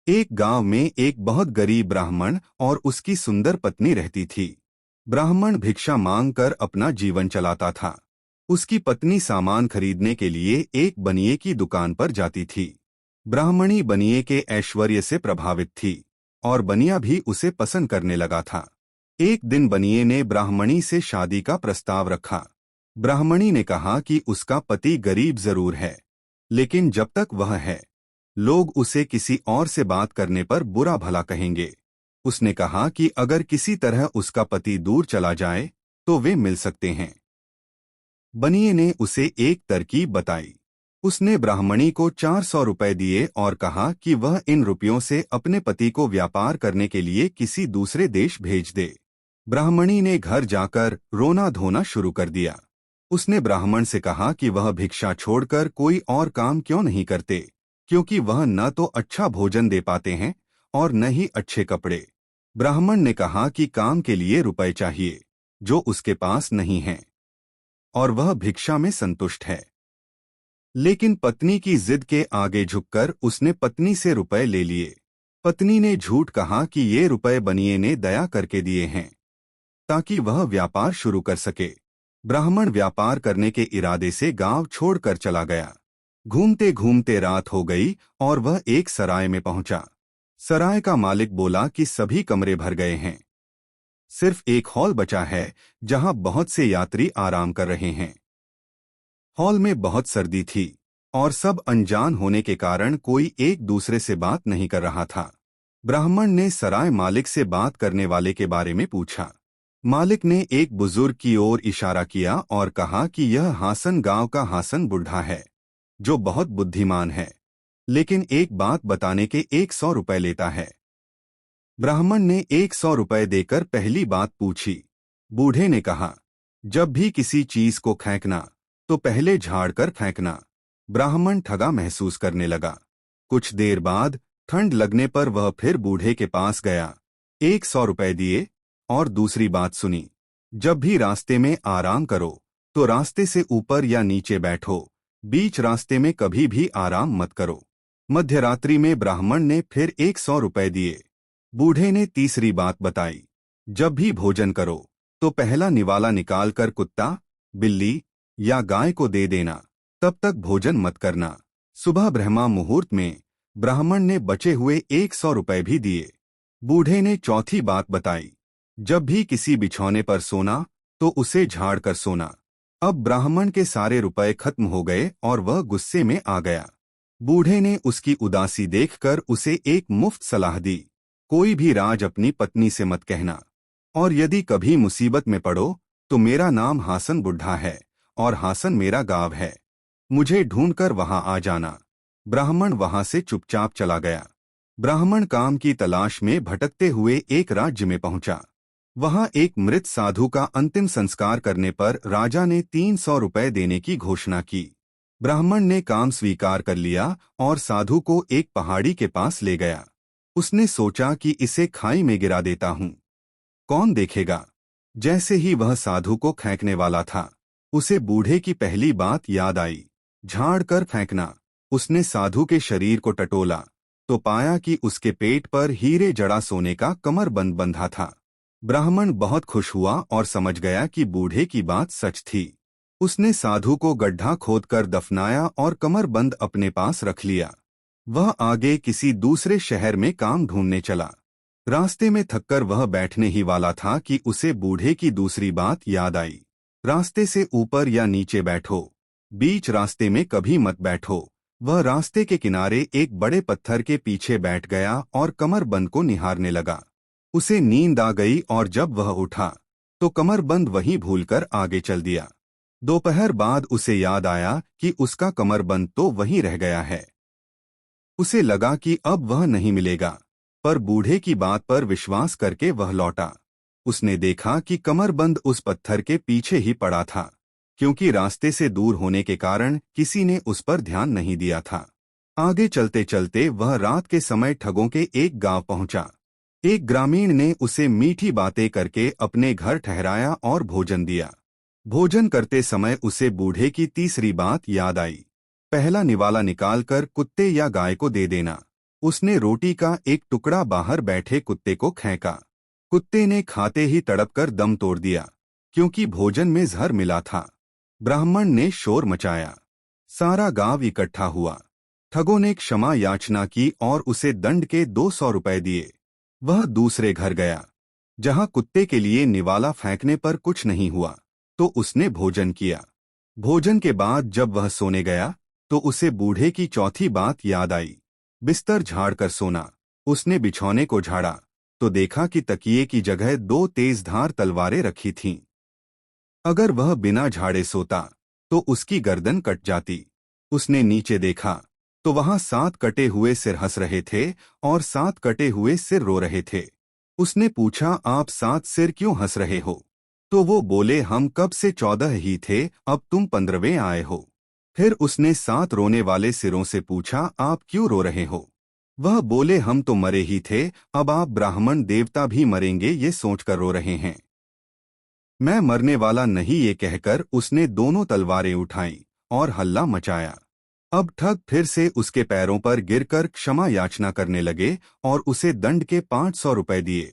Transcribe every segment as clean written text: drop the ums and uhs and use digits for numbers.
एक गांव में एक बहुत गरीब ब्राह्मण और उसकी सुंदर पत्नी रहती थी। ब्राह्मण भिक्षा मांगकर अपना जीवन चलाता था। उसकी पत्नी सामान खरीदने के लिए एक बनिए की दुकान पर जाती थी। ब्राह्मणी बनिए के ऐश्वर्य से प्रभावित थी और बनिया भी उसे पसंद करने लगा था। एक दिन बनिए ने ब्राह्मणी से शादी का प्रस्ताव रखा। ब्राह्मणी ने कहा कि उसका पति गरीब जरूर है, लेकिन जब तक वह है, लोग उसे किसी और से बात करने पर बुरा भला कहेंगे। उसने कहा कि अगर किसी तरह उसका पति दूर चला जाए तो वे मिल सकते हैं। बनिए ने उसे एक तरकीब बताई। उसने ब्राह्मणी को 400 रुपए दिए और कहा कि वह इन रुपयों से अपने पति को व्यापार करने के लिए किसी दूसरे देश भेज दे। ब्राह्मणी ने घर जाकर रोना धोना शुरू कर दिया। उसने ब्राह्मण से कहा कि वह भिक्षा छोड़कर कोई और काम क्यों नहीं करते, क्योंकि वह न तो अच्छा भोजन दे पाते हैं और न ही अच्छे कपड़े। ब्राह्मण ने कहा कि काम के लिए रुपए चाहिए, जो उसके पास नहीं है, और वह भिक्षा में संतुष्ट है। लेकिन पत्नी की जिद के आगे झुककर उसने पत्नी से रुपए ले लिए। पत्नी ने झूठ कहा कि ये रुपए बनिए ने दया करके दिए हैं ताकि वह व्यापार शुरू कर सके। ब्राह्मण व्यापार करने के इरादे से गांव छोड़कर चला गया। घूमते घूमते रात हो गई और वह एक सराय में पहुंचा। सराय का मालिक बोला कि सभी कमरे भर गए हैं, सिर्फ एक हॉल बचा है जहां बहुत से यात्री आराम कर रहे हैं। हॉल में बहुत सर्दी थी और सब अनजान होने के कारण कोई एक दूसरे से बात नहीं कर रहा था। ब्राह्मण ने सराय मालिक से बात करने वाले के बारे में पूछा। मालिक ने एक बुजुर्ग की ओर इशारा किया और कहा कि यह हासन गांव का हासन बुढ़ा है, जो बहुत बुद्धिमान है, लेकिन एक बात बताने के 100 रुपए लेता है। ब्राह्मण ने 100 रुपए देकर पहली बात पूछी। बूढ़े ने कहा, जब भी किसी चीज को फेंकना तो पहले झाड़ कर फेंकना। ब्राह्मण ठगा महसूस करने लगा। कुछ देर बाद ठंड लगने पर वह फिर बूढ़े के पास गया, 100 रुपए दिए और दूसरी बात सुनी। जब भी रास्ते में आराम करो तो रास्ते से ऊपर या नीचे बैठो, बीच रास्ते में कभी भी आराम मत करो। मध्यरात्रि में ब्राह्मण ने फिर 100 रुपए दिए। बूढ़े ने तीसरी बात बताई, जब भी भोजन करो तो पहला निवाला निकालकर कुत्ता, बिल्ली या गाय को दे देना, तब तक भोजन मत करना। सुबह ब्रह्मा मुहूर्त में ब्राह्मण ने बचे हुए 100 रुपए भी दिए। बूढ़े ने चौथी बात बताई, जब भी किसी बिछौने पर सोना तो उसे झाड़ कर सोना। अब ब्राह्मण के सारे रुपए खत्म हो गए और वह गुस्से में आ गया। बूढ़े ने उसकी उदासी देखकर उसे एक मुफ्त सलाह दी, कोई भी राज अपनी पत्नी से मत कहना, और यदि कभी मुसीबत में पड़ो तो मेरा नाम हासन बुढ़ा है और हासन मेरा गांव है, मुझे ढूंढकर वहां आ जाना। ब्राह्मण वहां से चुपचाप चला गया। ब्राह्मण काम की तलाश में भटकते हुए एक राज्य में पहुंचा। वहां एक मृत साधु का अंतिम संस्कार करने पर राजा ने 300 रुपए देने की घोषणा की। ब्राह्मण ने काम स्वीकार कर लिया और साधु को एक पहाड़ी के पास ले गया। उसने सोचा कि इसे खाई में गिरा देता हूं, कौन देखेगा। जैसे ही वह साधु को फेंकने वाला था, उसे बूढ़े की पहली बात याद आई, झाड़ कर फेंकना। उसने साधु के शरीर को टटोला तो पाया कि उसके पेट पर हीरे जड़ा सोने का कमरबंद बंधा था। ब्राह्मण बहुत खुश हुआ और समझ गया कि बूढ़े की बात सच थी। उसने साधु को गड्ढा खोदकर दफनाया और कमरबंद अपने पास रख लिया। वह आगे किसी दूसरे शहर में काम ढूंढने चला। रास्ते में थककर वह बैठने ही वाला था कि उसे बूढ़े की दूसरी बात याद आई, रास्ते से ऊपर या नीचे बैठो, बीच रास्ते में कभी मत बैठो। वह रास्ते के किनारे एक बड़े पत्थर के पीछे बैठ गया और कमरबंद को निहारने लगा। उसे नींद आ गई और जब वह उठा तो कमरबंद वहीं भूलकर आगे चल दिया। दोपहर बाद उसे याद आया कि उसका कमरबंद तो वहीं रह गया है। उसे लगा कि अब वह नहीं मिलेगा, पर बूढ़े की बात पर विश्वास करके वह लौटा। उसने देखा कि कमरबंद उस पत्थर के पीछे ही पड़ा था, क्योंकि रास्ते से दूर होने के कारण किसी ने उस पर ध्यान नहीं दिया था। आगे चलते चलते वह रात के समय ठगों के एक गांव पहुंचा। एक ग्रामीण ने उसे मीठी बातें करके अपने घर ठहराया और भोजन दिया। भोजन करते समय उसे बूढ़े की तीसरी बात याद आई, पहला निवाला निकालकर कुत्ते या गाय को दे देना। उसने रोटी का एक टुकड़ा बाहर बैठे कुत्ते को फेंका। कुत्ते ने खाते ही तड़पकर दम तोड़ दिया, क्योंकि भोजन में जहर मिला था। ब्राह्मण ने शोर मचाया। सारा गांव इकट्ठा हुआ। ठगों ने क्षमा याचना की और उसे दंड के 200 रुपए दिए। वह दूसरे घर गया, जहां कुत्ते के लिए निवाला फेंकने पर कुछ नहीं हुआ, तो उसने भोजन किया। भोजन के बाद जब वह सोने गया, तो उसे बूढ़े की चौथी बात याद आई। बिस्तर झाड़कर सोना। उसने बिछौने को झाड़ा, तो देखा कि तकिए की जगह 2 तेजधार तलवारें रखी थीं। अगर वह बिना झाड़े सोता, तो उसकी गर्दन कट जाती। उसने नीचे देखा, तो वहां 7 कटे हुए सिर हंस रहे थे और 7 कटे हुए सिर रो रहे थे। उसने पूछा, आप 7 सिर क्यों हंस रहे हो? तो वो बोले, हम कब से 14 ही थे, अब तुम 15वें आए हो। फिर उसने 7 रोने वाले सिरों से पूछा, आप क्यों रो रहे हो? वह बोले, हम तो मरे ही थे, अब आप ब्राह्मण देवता भी मरेंगे ये सोचकर रो रहे हैं। मैं मरने वाला नहीं, ये कहकर उसने दोनों तलवारें उठाईं और हल्ला मचाया। अब ठग फिर से उसके पैरों पर गिरकर क्षमा याचना करने लगे और उसे दंड के 500 रुपए दिए।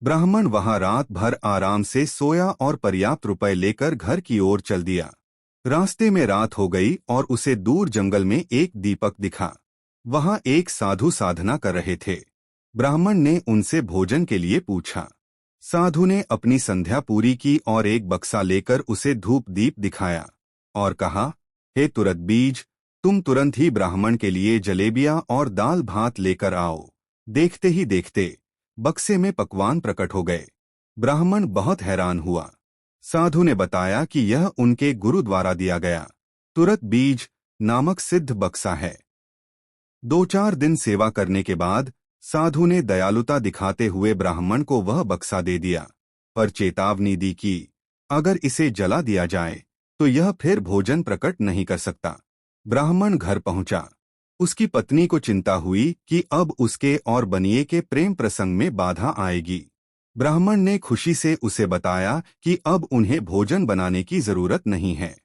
ब्राह्मण वहां रात भर आराम से सोया और पर्याप्त रुपए लेकर घर की ओर चल दिया। रास्ते में रात हो गई और उसे दूर जंगल में एक दीपक दिखा। वहां एक साधु साधना कर रहे थे। ब्राह्मण ने उनसे भोजन के लिए पूछा। साधु ने अपनी संध्या पूरी की और एक बक्सा लेकर उसे धूप दीप दिखाया और कहा, हे तुरत बीज, तुम तुरंत ही ब्राह्मण के लिए जलेबियां और दाल भात लेकर आओ। देखते ही देखते बक्से में पकवान प्रकट हो गए। ब्राह्मण बहुत हैरान हुआ। साधु ने बताया कि यह उनके गुरु द्वारा दिया गया तुरत बीज नामक सिद्ध बक्सा है। 2-4 दिन सेवा करने के बाद साधु ने दयालुता दिखाते हुए ब्राह्मण को वह बक्सा दे दिया, पर चेतावनी दी कि अगर इसे जला दिया जाए तो यह फिर भोजन प्रकट नहीं कर सकता। ब्राह्मण घर पहुंचा। उसकी पत्नी को चिंता हुई कि अब उसके और बनिए के प्रेम प्रसंग में बाधा आएगी। ब्राह्मण ने खुशी से उसे बताया कि अब उन्हें भोजन बनाने की जरूरत नहीं है।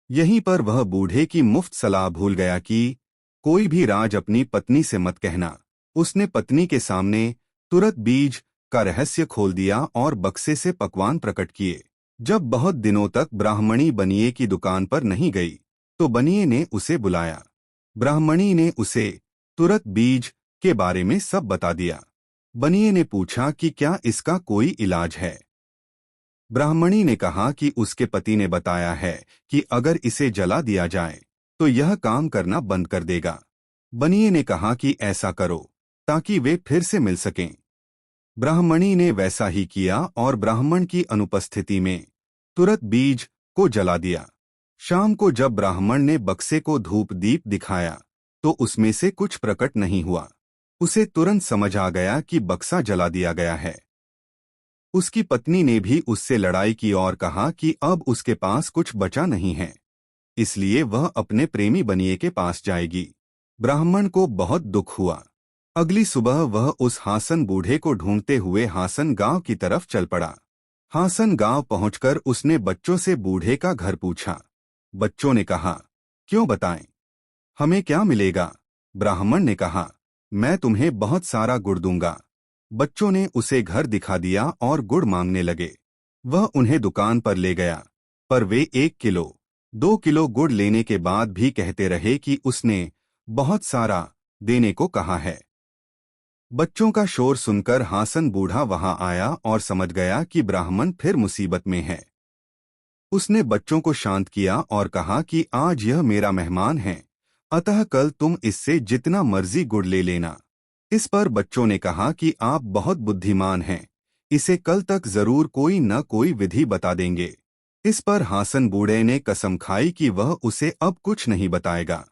यहीं पर वह बूढ़े की मुफ्त सलाह भूल गया कि कोई भी राज अपनी पत्नी से मत कहना। उसने पत्नी के सामने तुरत बीज का रहस्य खोल दिया और बक्से से पकवान प्रकट किए। जब बहुत दिनों तक ब्राह्मणी बनिए की दुकान पर नहीं गई, तो बनिए ने उसे बुलाया। ब्राह्मणी ने उसे तुरत बीज के बारे में सब बता दिया। बनिए ने पूछा कि क्या इसका कोई इलाज है। ब्राह्मणी ने कहा कि उसके पति ने बताया है कि अगर इसे जला दिया जाए तो यह काम करना बंद कर देगा। बनिए ने कहा कि ऐसा करो ताकि वे फिर से मिल सकें। ब्राह्मणी ने वैसा ही किया और ब्राह्मण की अनुपस्थिति में तुरत बीज को जला दिया। शाम को जब ब्राह्मण ने बक्से को धूप दीप दिखाया, तो उसमें से कुछ प्रकट नहीं हुआ। उसे तुरंत समझ आ गया कि बक्सा जला दिया गया है। उसकी पत्नी ने भी उससे लड़ाई की और कहा कि अब उसके पास कुछ बचा नहीं है, इसलिए वह अपने प्रेमी बनिए के पास जाएगी। ब्राह्मण को बहुत दुख हुआ। अगली सुबह वह उस हासन बूढ़े को ढूंढते हुए हासन गांव की तरफ चल पड़ा। हासन गांव पहुंचकर उसने बच्चों से बूढ़े का घर पूछा। बच्चों ने कहा, क्यों बताएं, हमें क्या मिलेगा? ब्राह्मण ने कहा, मैं तुम्हें बहुत सारा गुड़ दूंगा। बच्चों ने उसे घर दिखा दिया और गुड़ मांगने लगे। वह उन्हें दुकान पर ले गया, पर वे 1 किलो 2 किलो गुड़ लेने के बाद भी कहते रहे कि उसने बहुत सारा देने को कहा है। बच्चों का शोर सुनकर हासन बूढ़ा वहां आया और समझ गया कि ब्राह्मण फिर मुसीबत में है। उसने बच्चों को शांत किया और कहा कि आज यह मेरा मेहमान है, अतः कल तुम इससे जितना मर्जी गुड़ ले लेना। इस पर बच्चों ने कहा कि आप बहुत बुद्धिमान हैं, इसे कल तक जरूर कोई न कोई विधि बता देंगे। इस पर हासन बूढ़े ने कसम खाई कि वह उसे अब कुछ नहीं बताएगा।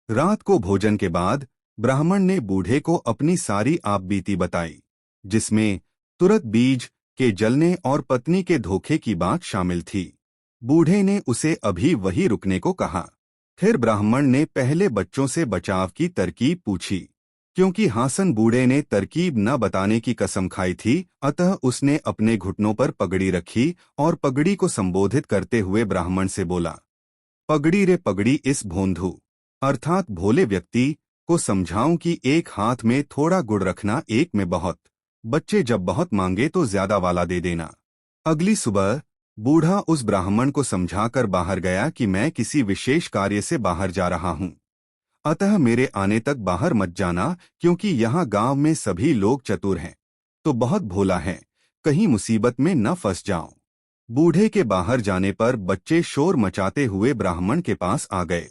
रात को भोजन के बाद ब्राह्मण ने बूढ़े को अपनी सारी आपबीती बताई, जिसमें तुरत बीज के जलने और पत्नी के धोखे की बात शामिल थी। बूढ़े ने उसे अभी वही रुकने को कहा। फिर ब्राह्मण ने पहले बच्चों से बचाव की तरकीब पूछी। क्योंकि हासन बूढ़े ने तरकीब न बताने की कसम खाई थी, अतः उसने अपने घुटनों पर पगड़ी रखी और पगड़ी को संबोधित करते हुए ब्राह्मण से बोला, पगड़ी रे पगड़ी इस भोंधू, अर्थात भोले व्यक्ति, को समझाऊं कि एक हाथ में थोड़ा गुड़ रखना, एक में बहुत। बच्चे जब बहुत मांगे तो ज्यादा वाला दे देना। अगली सुबह बूढ़ा उस ब्राह्मण को समझाकर बाहर गया कि मैं किसी विशेष कार्य से बाहर जा रहा हूं, अतः मेरे आने तक बाहर मत जाना, क्योंकि यहाँ गांव में सभी लोग चतुर हैं, तो बहुत भोला है, कहीं मुसीबत में न फंस जाऊं। बूढ़े के बाहर जाने पर बच्चे शोर मचाते हुए ब्राह्मण के पास आ गए।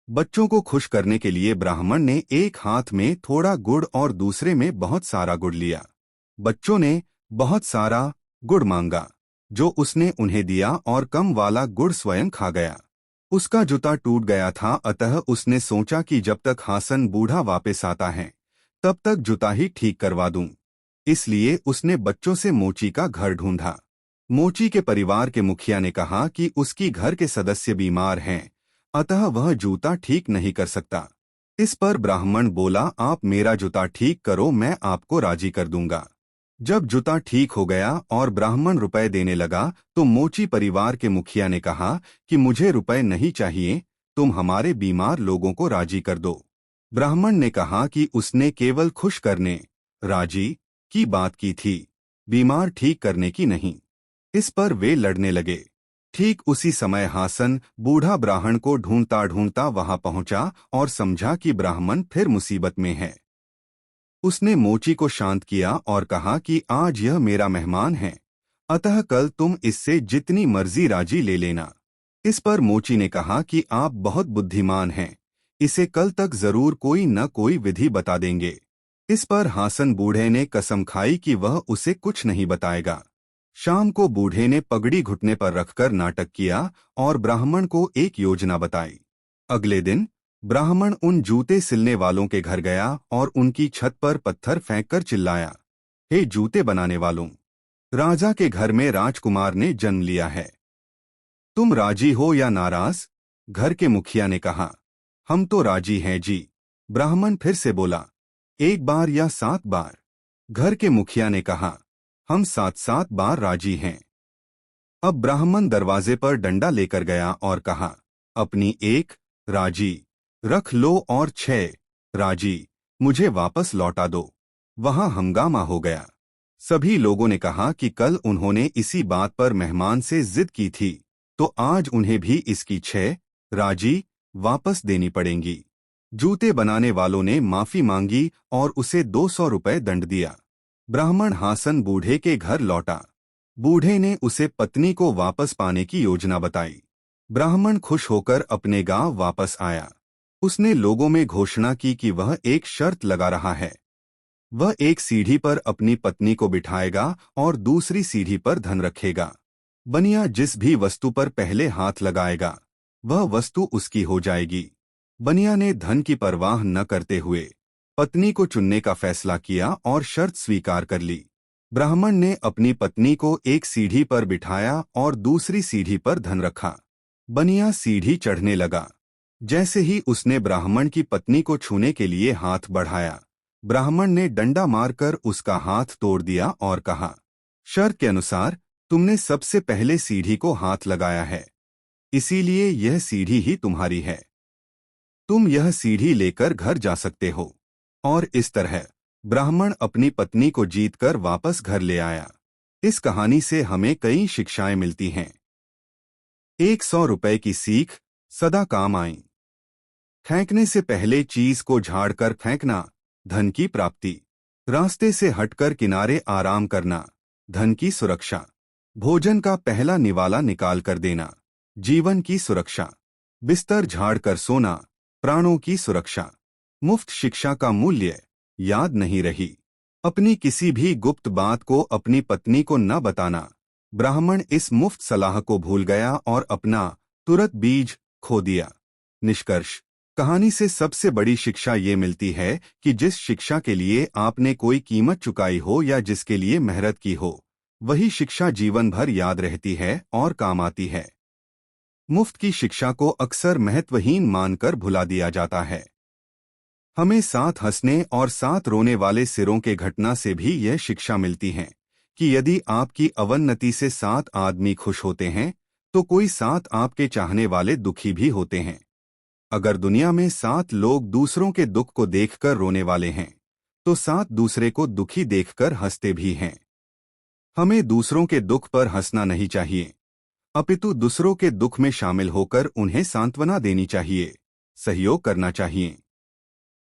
बच्चों को खुश करने के लिए ब्राह्मण ने एक हाथ में थोड़ा गुड़ और दूसरे में बहुत सारा गुड़ लिया। बच्चों ने बहुत सारा गुड़ मांगा, जो उसने उन्हें दिया, और कम वाला गुड़ स्वयं खा गया। उसका जूता टूट गया था, अतः उसने सोचा कि जब तक हासन बूढ़ा वापस आता है तब तक जूता ही ठीक करवा दूं। इसलिए उसने बच्चों से मोची का घर ढूंढा। मोची के परिवार के मुखिया ने कहा कि उसकी घर के सदस्य बीमार हैं, अतः वह जूता ठीक नहीं कर सकता। इस पर ब्राह्मण बोला, आप मेरा जूता ठीक करो, मैं आपको राजी कर दूंगा। जब जूता ठीक हो गया और ब्राह्मण रुपए देने लगा तो मोची परिवार के मुखिया ने कहा कि मुझे रुपए नहीं चाहिए, तुम हमारे बीमार लोगों को राजी कर दो। ब्राह्मण ने कहा कि उसने केवल खुश करने, राजी की बात की थी, बीमार ठीक करने की नहीं। इस पर वे लड़ने लगे। ठीक उसी समय हासन बूढ़ा ब्राह्मण को ढूंढता ढूंढता वहां पहुंचा और समझा कि ब्राह्मण फिर मुसीबत में है। उसने मोची को शांत किया और कहा कि आज यह मेरा मेहमान है, अतः कल तुम इससे जितनी मर्जी राजी ले लेना। इस पर मोची ने कहा कि आप बहुत बुद्धिमान हैं, इसे कल तक जरूर कोई न कोई विधि बता देंगे। इस पर हासन बूढ़े ने कसम खाई कि वह उसे कुछ नहीं बताएगा। शाम को बूढ़े ने पगड़ी घुटने पर रखकर नाटक किया और ब्राह्मण को एक योजना बताई। अगले दिन ब्राह्मण उन जूते सिलने वालों के घर गया और उनकी छत पर पत्थर फेंककर चिल्लाया, हे जूते बनाने वालों, राजा के घर में राजकुमार ने जन्म लिया है, तुम राजी हो या नाराज? घर के मुखिया ने कहा, हम तो राजी हैं जी। ब्राह्मण फिर से बोला, एक बार या 7 बार? घर के मुखिया ने कहा, हम 7-7 बार राजी हैं। अब ब्राह्मण दरवाजे पर डंडा लेकर गया और कहा, अपनी 1 राजी रख लो और 6 राजी मुझे वापस लौटा दो। वहां हंगामा हो गया। सभी लोगों ने कहा कि कल उन्होंने इसी बात पर मेहमान से जिद की थी, तो आज उन्हें भी इसकी 6 राजी वापस देनी पड़ेंगी। जूते बनाने वालों ने माफी मांगी और उसे 200 रुपए दंड दिया। ब्राह्मण हासन बूढ़े के घर लौटा। बूढ़े ने उसे पत्नी को वापस पाने की योजना बताई। ब्राह्मण खुश होकर अपने गांव वापस आया। उसने लोगों में घोषणा की कि वह एक शर्त लगा रहा है। वह एक सीढ़ी पर अपनी पत्नी को बिठाएगा और दूसरी सीढ़ी पर धन रखेगा। बनिया जिस भी वस्तु पर पहले हाथ लगाएगा वह वस्तु उसकी हो जाएगी। बनिया ने धन की परवाह न करते हुए पत्नी को चुनने का फैसला किया और शर्त स्वीकार कर ली। ब्राह्मण ने अपनी पत्नी को एक सीढ़ी पर बिठाया और दूसरी सीढ़ी पर धन रखा। बनिया सीढ़ी चढ़ने लगा। जैसे ही उसने ब्राह्मण की पत्नी को छूने के लिए हाथ बढ़ाया, ब्राह्मण ने डंडा मारकर उसका हाथ तोड़ दिया और कहा, शर्त के अनुसार तुमने सबसे पहले सीढ़ी को हाथ लगाया है, इसीलिए यह सीढ़ी ही तुम्हारी है। तुम यह सीढ़ी लेकर घर जा सकते हो। और इस तरह ब्राह्मण अपनी पत्नी को जीतकर वापस घर ले आया। इस कहानी से हमें कई शिक्षाएं मिलती हैं। 100 रुपए की सीख सदा काम आई। फेंकने से पहले चीज को झाड़कर फेंकना, धन की प्राप्ति। रास्ते से हटकर किनारे आराम करना, धन की सुरक्षा। भोजन का पहला निवाला निकाल कर देना, जीवन की सुरक्षा। बिस्तर झाड़कर सोना, प्राणों की सुरक्षा। मुफ्त शिक्षा का मूल्य याद नहीं रही। अपनी किसी भी गुप्त बात को अपनी पत्नी को न बताना। ब्राह्मण इस मुफ्त सलाह को भूल गया और अपना तुरंत बीज खो दिया। निष्कर्ष, कहानी से सबसे बड़ी शिक्षा ये मिलती है कि जिस शिक्षा के लिए आपने कोई कीमत चुकाई हो या जिसके लिए मेहनत की हो, वही शिक्षा जीवन भर याद रहती है और काम आती है। मुफ्त की शिक्षा को अक्सर महत्वहीन मानकर भुला दिया जाता है। हमें साथ हंसने और साथ रोने वाले सिरों के घटना से भी यह शिक्षा मिलती है कि यदि आपकी अवन्नति से 7 आदमी खुश होते हैं तो कोई 7 आपके चाहने वाले दुखी भी होते हैं। अगर दुनिया में 7 लोग दूसरों के दुख को देखकर रोने वाले हैं, तो 7 दूसरे को दुखी देखकर हंसते भी हैं। हमें दूसरों के दुख पर हंसना नहीं चाहिए, अपितु दूसरों के दुख में शामिल होकर उन्हें सांत्वना देनी चाहिए, सहयोग करना चाहिए।